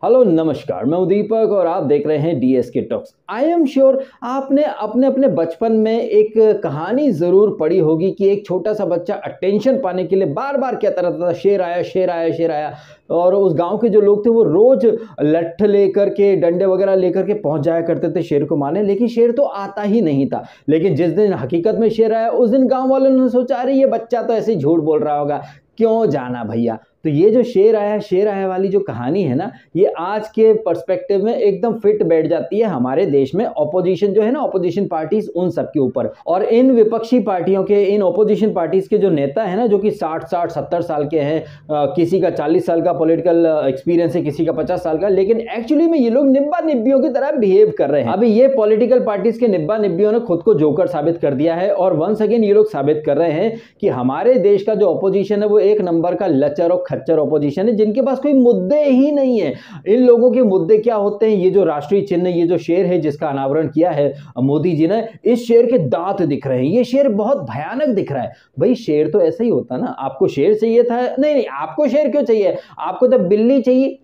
Hello नमस्कार, मैं दीपक और आप देख रहे हैं DSK talks. I am sure आपने अपने अपने बचपन में एक कहानी जरूर पढ़ी होगी कि एक छोटा सा बच्चा अटेंशन पाने के लिए बार बार कहता रहता था शेर आया शेर आया शेर आया। और उस गांव के जो लोग थे वो रोज लठ लेकर के डंडे वगैरह लेकर के पहुंच जाया करते थे शेर को मारने, लेकिन शेर तो आता ही नहीं था। लेकिन जिस दिन हकीकत में शेर आया उस दिन गांव वालों ने सोचा अरे ये बच्चा तो ऐसे ही झूठ बोल रहा होगा, क्यों जाना भैया। तो ये जो शेर आया वाली जो कहानी है ना, ये आज के पर्सपेक्टिव में एकदम फिट बैठ जाती है हमारे देश में ऑपोजिशन जो है ना, ऑपोजिशन पार्टीज उन सब के ऊपर। और इन विपक्षी पार्टियों के, इन ऑपोजिशन पार्टीज के जो नेता है ना, जो कि 60-70 साल के हैं, किसी का 40 साल का पॉलिटिकल एक्सपीरियंस है, किसी का 50 साल का, लेकिन एक्चुअली में ये लोग निब्बा निब्बियों की तरह बिहेव कर रहे हैं। अभी ये पॉलिटिकल पार्टीज के निब्बा निब्बियों ने खुद को जोकर साबित कर दिया है और वंस अगेन ये लोग साबित कर रहे हैं कि हमारे देश का जो ऑपोजिशन है वो एक नंबर का लचर और खच्चर ऑपोजिशन है, जिनके पास कोई मुद्दे ही नहीं है। इन लोगों के मुद्दे क्या होते हैं? ये जो राष्ट्रीय चिन्ह, ये जो शेर है जिसका अनावरण किया है मोदी जी ने, इस शेर के दांत दिख रहे हैं। ये शेर बहुत भयानक दिख रहा है। भाई शेर तो ऐसा ही होता ना, आपको शेर चाहिए था? नहीं, आपको शेर क्यों चाहिए? आपको तो बिल्ली चाहिए,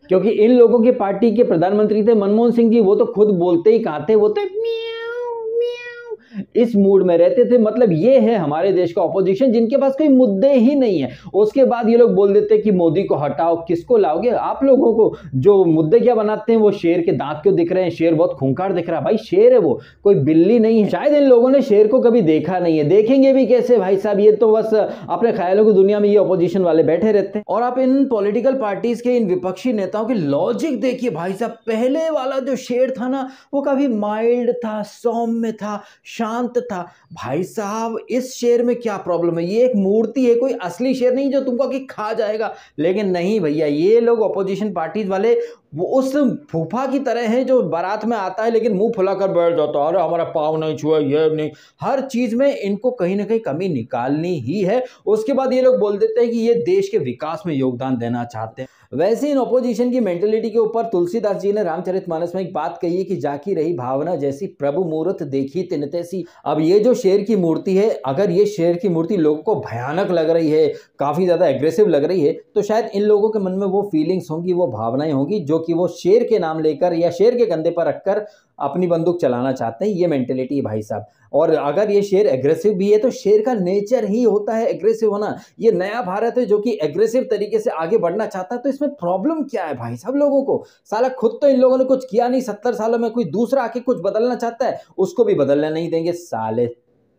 क्योंकि इन लोगों की पार्टी के प्रधानमंत्री थे मनमोहन सिंह जी, वो तो खुद बोलते ही कहां थे, वो तो इस मूड में रहते थे। मतलब ये है हमारे देश का ऑपोजिशन, जिनके पास कोई मुद्दे ही नहीं है। उसके बाद ये लोग बोल देते हैं कि मोदी को हटाओ। किसको लाओगे? आप लोगों को। जो मुद्दे क्या बनाते हैं, वो शेर के दांत क्यों दिख रहे हैं, शेर बहुत खूंखार दिख रहा है। भाई शेर है, वो कोई बिल्ली नहीं है। शायद इन लोगों ने शेर को कभी देखा नहीं है, देखेंगे भी कैसे भाई साहब। ये तो बस अपने ख्यालों की दुनिया में ये ऑपोजिशन वाले बैठे रहते हैं। और आप इन पॉलिटिकल पार्टीज के, इन विपक्षी नेताओं के लॉजिक देखिए भाई साहब। पहले वाला जो शेर था ना, वो काफी माइल्ड था, सौम्य था, शांत था। भाई साहब इस शेर में क्या प्रॉब्लम है? ये एक मूर्ति है, कोई असली शेर नहीं जो तुमको कि खा जाएगा। लेकिन नहीं भैया, ये लोग ऑपोजिशन पार्टीज वाले वो उस फूफा की तरह है जो बारात में आता है लेकिन मुंह फुलाकर बैठ जाता है, अरे हमारा पाँव नहीं छुआ, ये नहीं। हर चीज में इनको कहीं ना कहीं कमी निकालनी ही है। उसके बाद ये लोग बोल देते हैं कि ये देश के विकास में योगदान देना चाहते हैं। वैसे इन ऑपोजिशन की मेंटेलिटी के ऊपर तुलसीदास जी ने रामचरितमानस में एक बात कही है कि जाकी रही भावना जैसी प्रभु मूर्त देखी तिन तैसी। अब ये जो शेर की मूर्ति है, अगर ये शेर की मूर्ति लोगों को भयानक लग रही है, काफी ज्यादा एग्रेसिव लग रही है, तो शायद इन लोगों के मन में वो फीलिंग्स होंगी, वो भावनाएं होंगी जो कि वो शेर के नाम लेकर या शेर के कंधे पर रखकर अपनी बंदूक चलाना चाहते हैं। ये मेंटेलिटी है भाई साहब। और अगर ये शेर एग्रेसिव भी है तो शेर का नेचर ही होता है एग्रेसिव होना। ये नया भारत है जो कि एग्रेसिव तरीके से आगे बढ़ना चाहता है, तो इसमें प्रॉब्लम क्या है भाई साहब लोगों को? साला खुद तो इन लोगों ने कुछ किया नहीं 70 सालों में, कोई दूसरा आके कुछ बदलना चाहता है, उसको भी बदलने नहीं देंगे साले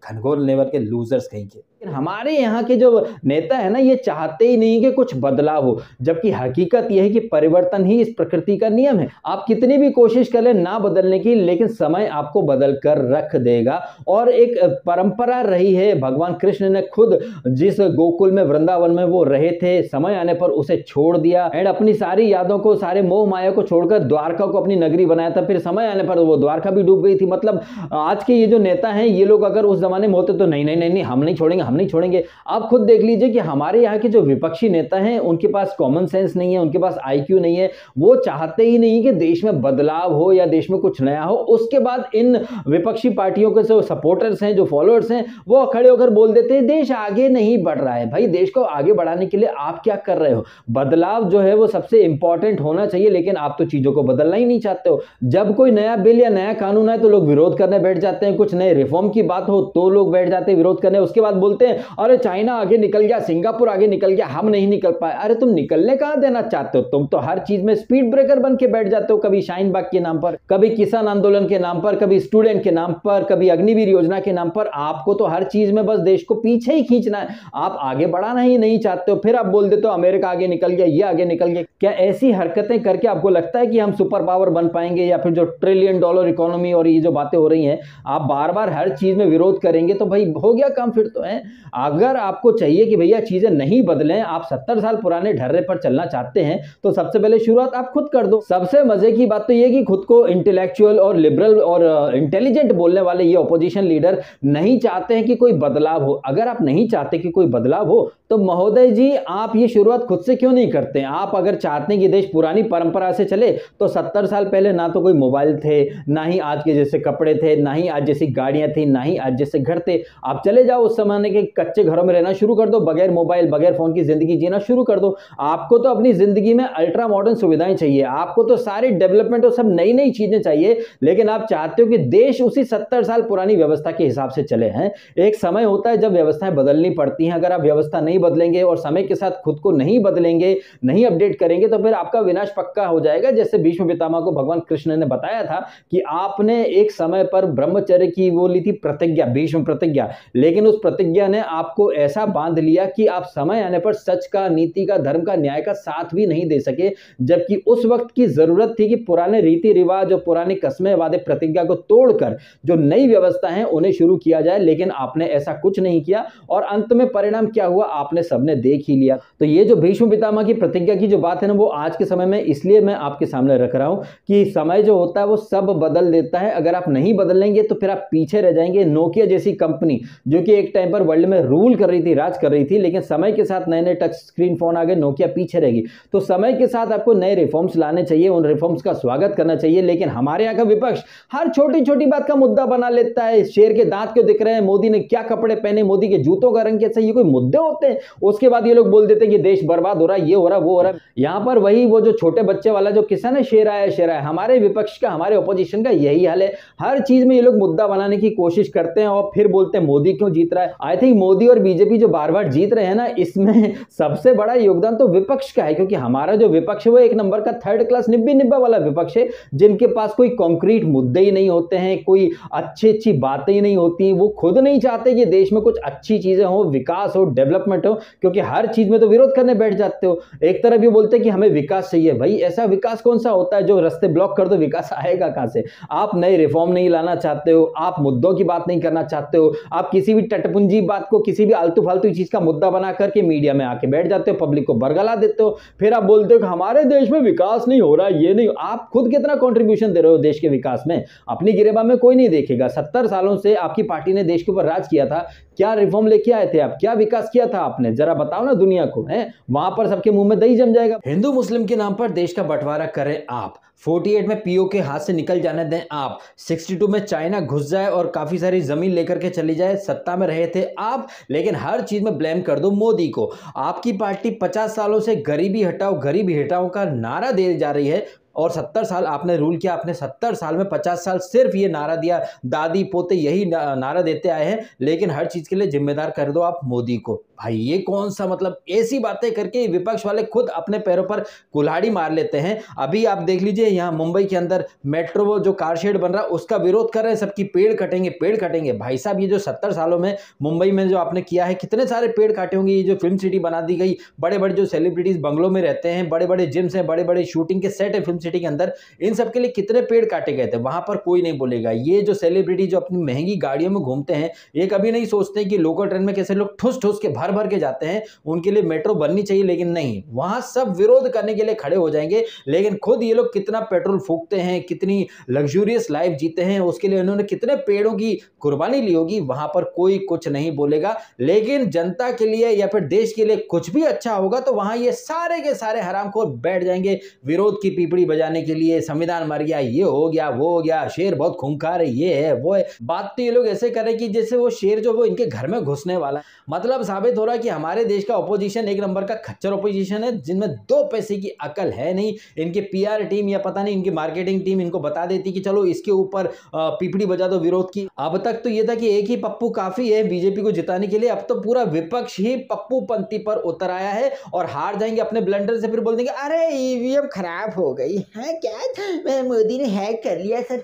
घनघोर लेवल के लूजर्स कहीं के। हमारे यहाँ के जो नेता है ना, ये चाहते ही नहीं कि कुछ बदलाव हो, जबकि हकीकत यह है कि परिवर्तन ही इस प्रकृति का नियम है। आप कितनी भी कोशिश कर ले ना बदलने की, लेकिन समय आपको बदल कर रख देगा। और एक परंपरा रही है, भगवान कृष्ण ने खुद जिस गोकुल में, वृंदावन में वो रहे थे, समय आने पर उसे छोड़ दिया एंड अपनी सारी यादों को, सारे मोह माया को छोड़कर द्वारका को अपनी नगरी बनाया था। फिर समय आने पर वो द्वारका भी डूब गई थी। मतलब आज के ये जो नेता हैं, ये लोग अगर उस जमाने में होते तो नहीं नहीं नहीं नहीं, हम नहीं छोड़ेंगे, हम नहीं छोड़ेंगे। आप खुद देख लीजिए कि हमारे यहाँ के जो विपक्षी नेता हैं, उनके पास कॉमन सेंस नहीं है, उनके पास आईक्यू नहीं है। वो चाहते ही नहीं कि देश में बदलाव हो या देश में कुछ नया हो। उसके बाद इन विपक्षी पार्टियों के जो सपोर्टर्स हैं, जो फॉलोअर्स हैं, वो खड़े होकर बोल देते हैं देश आगे नहीं बढ़ रहा है। भाई देश को आगे बढ़ाने के लिए आप क्या कर रहे हो? बदलाव जो है वो सबसे इंपॉर्टेंट होना चाहिए, लेकिन आप तो चीजों को बदलना ही नहीं चाहते हो। जब कोई नया बिल या नया कानून है तो लोग विरोध करने बैठ जाते हैं। कुछ नए रिफॉर्म की बात हो तो लोग बैठ जाते हैं विरोध करने। उसके बाद बोलते हैं अरे चाइना आगे निकल गया, सिंगापुर आगे निकल गया, हम नहीं निकल पाए। अरे तुम निकलने कहां देना चाहते हो? तुम तो हर चीज में स्पीड ब्रेकर बन के बैठ जाते हो, कभी शाहीन बाग के नाम पर, कभी किसान आंदोलन के नाम पर, कभी स्टूडेंट के नाम पर, कभी अग्निवीर योजना के नाम पर। आपको तो हर चीज में बस देश को पीछे ही खींचना है, आप आगे बढ़ाना ही नहीं चाहते हो। फिर आप बोल देते हो अमेरिका आगे निकल गया, ये आगे निकल गया। क्या ऐसी हरकतें करके आपको लगता है कि हम सुपर पावर बन पाएंगे? या फिर जो $1 ट्रिलियन इकोनॉमी और ये जो बातें हो रही हैं, आप बार बार हर चीज में विरोध करेंगे तो भाई हो गया काम फिर तो है। अगर आपको चाहिए कि भैया चीजें नहीं बदलें, आप 70 साल पुराने ढर्रे पर चलना चाहते हैं, तो सबसे पहले शुरुआत आप खुद कर दो। सबसे मजे की बात तो ये कि खुद को इंटेलेक्चुअल और लिबरल और इंटेलिजेंट बोलने वाले ये ऑपोजिशन लीडर नहीं चाहते हैं कि कोई बदलाव हो। अगर आप नहीं चाहते कि कोई बदलाव हो तो तो महोदय जी, आप ये शुरुआत खुद से क्यों नहीं करते? आप अगर चाहते हैं कि देश पुरानी परंपरा से चले, तो 70 साल पहले ना तो कोई मोबाइल थे, ना ही आज के जैसे कपड़े थे, ना ही आज जैसी गाड़ियां थी, ना ही आज जैसे घर थे। आप चले जाओ उस जमाने के कच्चे घरों में रहना शुरू कर दो, बगैर मोबाइल बगैर फोन की जिंदगी जीना शुरू कर दो। आपको तो अपनी जिंदगी में अल्ट्रा मॉडर्न सुविधाएं चाहिए, आपको तो सारी डेवलपमेंट और सब नई नई चीजें चाहिए, लेकिन आप चाहते हो कि देश उसी 70 साल पुरानी व्यवस्था के हिसाब से चले हैं। एक समय होता है जब व्यवस्थाएं बदलनी पड़ती हैं। अगर आप व्यवस्था नहीं बदलेंगे और समय के साथ खुद को नहीं बदलेंगे, नहीं अपडेट करेंगे, तो फिर आपका विनाश पक्का हो जाएगा। जैसे भीष्म पितामह को भगवान कृष्ण ने बताया था कि आपने एक समय पर ब्रह्मचर्य की वो ली थी प्रतिज्ञा, भीष्म प्रतिज्ञा, लेकिन उस प्रतिज्ञा ने आपको ऐसा बांध लिया कि आप समय आने पर सच का, नीति का, धर्म का, न्याय का साथ भी नहीं दे सके। जबकि उस वक्त की जरूरत थी कि पुराने रीति रिवाज और पुरानी कस्में वादे प्रतिज्ञा को तोड़कर जो नई व्यवस्था है उन्हें शुरू किया जाए, लेकिन आपने ऐसा कुछ नहीं किया और अंत में परिणाम क्या हुआ आपने सबने देख ही लिया। तो ये जो भीष्म पितामह की प्रतिज्ञा की जो बात है ना, वो आज के समय में इसलिए मैं आपके सामने रख रहा हूं कि समय जो होता है वो सब बदल देता है। अगर आप नहीं बदलेंगे तो फिर आप पीछे रह जाएंगे। नोकिया जैसी कंपनी जो कि एक टाइम पर वर्ल्ड में रूल कर रही थी, राज कर रही थी, लेकिन समय के साथ नए नए टच स्क्रीन फोन आ गए, नोकिया पीछे रहेगी। तो समय के साथ आपको नए रिफॉर्म्स लाने चाहिए, उन रिफॉर्म्स का स्वागत करना चाहिए। लेकिन हमारे यहाँ का विपक्ष हर छोटी छोटी बात का मुद्दा बना लेता है। शेर के दांत क्यों दिख रहे हैं, मोदी ने क्या कपड़े पहने, मोदी के जूतों का रंग कैसा, ये कोई मुद्दे होते हैं? उसके बाद ये लोग बोल देते हैं कि देश बर्बाद हो रहा है, ये हो रहा है, वो हो रहा है। यहां पर वही वो जो छोटे बच्चे वाला जो किस्सा ना, शेर आया शेर आया, हमारे विपक्ष का, हमारे ऑपोजिशन का यही हाल है। हर चीज में ये लोग मुद्दा बनाने की कोशिश करते हैं और फिर बोलते हैं मोदी क्यों जीत रहा है। आई थिंक मोदी और बीजेपी जो बार बार जीत रहे हैं ना, इसमें सबसे बड़ा योगदान तो विपक्ष का है, क्योंकि हमारा जो विपक्ष है वो एक नंबर का थर्ड क्लास निब्बी निब्बा वाला विपक्ष है, जिनके पास कोई कॉन्क्रीट मुद्दे ही नहीं होते हैं, कोई अच्छी बातें ही नहीं होती। वो खुद नहीं चाहते कि देश में कुछ अच्छी चीजें हो, विकास हो, डेवलपमेंट हो, क्योंकि हर चीज में तो विरोध करने बैठ जाते हो। एक तरफ ये बोलते हैं कि हमें विकास चाहिए। भाई ऐसा विकास कौन सा होता है जो रास्ते ब्लॉक कर दो, विकास आएगा कहां से? आप नए रिफॉर्म नहीं लाना चाहते हो, आप मुद्दों की बात नहीं करना चाहते हो, आप किसी भी टटपुंजी बात को, किसी भी आलतू फालतू चीज का मुद्दा बना करके मीडिया में आके बैठ जाते हो, पब्लिक को बरगला देते हो। फिर आप बोलते हो कि हमारे देश में विकास नहीं हो रहा, ये नहीं। आप खुद कितना कंट्रीब्यूशन दे रहे हो देश के विकास में? अपनी गिरेबा में कोई नहीं देखेगा। 70 सालों से आपकी पार्टी ने देश के ऊपर राज किया था, क्या रिफॉर्म लेके आए थे आप? क्या विकास किया था आपने? जरा बताओ ना दुनिया को, है वहां पर सबके मुंह में दही जम जाएगा। हिंदू मुस्लिम के नाम पर देश का बंटवारा करें आप, 48 में पीओ के हाथ से निकल जाने दें आप, 62 में चाइना घुस जाए और काफी सारी जमीन लेकर के चली जाए, सत्ता में रहे थे आप, लेकिन हर चीज में ब्लेम कर दो मोदी को। आपकी पार्टी 50 सालों से गरीबी हटाओ, गरीबी हटाओ का नारा दे जा रही है और 70 साल आपने रूल किया। आपने 70 साल में 50 साल सिर्फ ये नारा दिया, दादी पोते यही नारा देते आए हैं, लेकिन हर चीज के लिए जिम्मेदार कर दो आप मोदी को। भाई ये कौन सा, मतलब ऐसी बातें करके विपक्ष वाले खुद अपने पैरों पर कुल्हाड़ी मार लेते हैं। अभी आप देख लीजिए, यहाँ मुंबई के अंदर मेट्रो जो कार शेड बन रहा है उसका विरोध कर रहे हैं, सबकी पेड़ कटेंगे, पेड़ कटेंगे। भाई साहब ये जो 70 सालों में मुंबई में जो आपने किया है, कितने सारे पेड़ काटे होंगे। ये जो फिल्म सिटी बना दी गई, बड़े बड़े जो सेलिब्रिटीज बंगलों में रहते हैं, बड़े बड़े जिम्स हैं, बड़े बड़े शूटिंग के सेट है फिल्म सिटी के अंदर, इन सब के लिए कितने पेड़ काटे गए थे, वहां पर कोई नहीं बोलेगा। ये जो सेलिब्रिटी जो अपनी महंगी गाड़ियों में घूमते हैं, ये कभी नहीं सोचते कि लोकल ट्रेन में कैसे लोग ठुस ठुस के भर भर के जाते हैं, उनके लिए मेट्रो बननी चाहिए, लेकिन नहीं, वहां सब विरोध करने के लिए खड़े हो जाएंगे। लेकिन खुद ये लोग कितना पेट्रोल फूकते हैं, कितनी लग्जूरियस लाइफ जीते हैं, उसके लिए उन्होंने कितने पेड़ों की कुर्बानी ली होगी, वहां पर कोई कुछ नहीं बोलेगा। लेकिन जनता के लिए या फिर देश के लिए कुछ भी अच्छा होगा तो वहां ये सारे के सारे हरामखोर बैठ जाएंगे विरोध की पीपड़ी बजाने के लिए। संविधान मर गया, ये हो गया, वो हो गया, शेर बहुत खूंखार है, ये है वो है। बात तो ये लोग ऐसे करें कि जैसे वो शेर जो वो इनके घर में घुसने वाला है। मतलब साबित हो रहा है कि हमारे देश का ऑपोजिशन एक नंबर का खच्चर ऑपोजिशन है, जिनमें दो पैसे की अकल है नहीं। इनकी पीआर टीम या पता नहीं इनकी मार्केटिंग टीम इनको बता देती कि चलो इसके ऊपर पीपड़ी बजा दो विरोध की। अब तक तो ये था कि एक ही पप्पू काफी है बीजेपी को जिताने के लिए, अब तो पूरा विपक्ष ही पप्पू पंथी पर उतर आया है और हार जाएंगे अपने ब्लंडर से। फिर बोल देंगे अरे ईवीएम खराब हो गई है, क्या मोदी ने हैक कर लिया सर,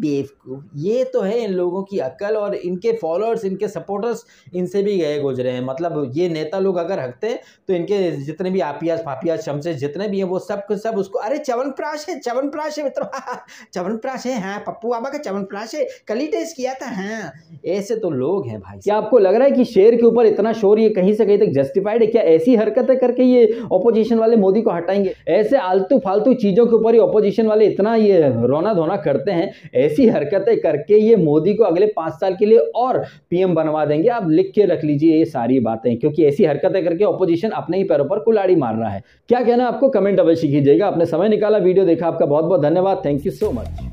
बेवकूफ। ये तो है इन लोगों की अकल, और इनके फॉलोअर्स, इनके सपोर्टर्स इनसे भी गए गुजरे हैं। मतलब ये नेता लोग अगर हकते हैं तो इनके जितने भी आपियास फापियास शमशेर जितने भी हैं वो सब के सब उसको अरे च्यवनप्राश है, च्यवनप्राश है मित्रों, च्यवनप्राश है, हाँ पप्पू बाबा का च्यवनप्राश है, कल ही टेस्ट किया था। हाँ ऐसे तो लोग हैं भाई। क्या आपको लग रहा है कि शेर के ऊपर इतना शोर ये कहीं से कहीं तक जस्टिफाइड है? क्या ऐसी हरकतें करके ये ऑपोजिशन वाले मोदी को हटाएंगे? ऐसे आलतू फालतू चीजों चीज़ों के ऊपर ही ऑपोजिशन वाले इतना ये रोना धोना करते हैं, ऐसी हरकतें करके ये मोदी को अगले 5 साल के लिए और पीएम बनवा देंगे। आप लिख के रख लीजिए ये सारी बातें, क्योंकि ऐसी हरकतें करके ऑपोजिशन अपने ही पैरों पर कुल्हाड़ी मार रहा है। क्या कहना आपको कमेंट अवश्य कीजिएगा। आपने समय निकाला, वीडियो देखा, आपका बहुत बहुत धन्यवाद। Thank you so much.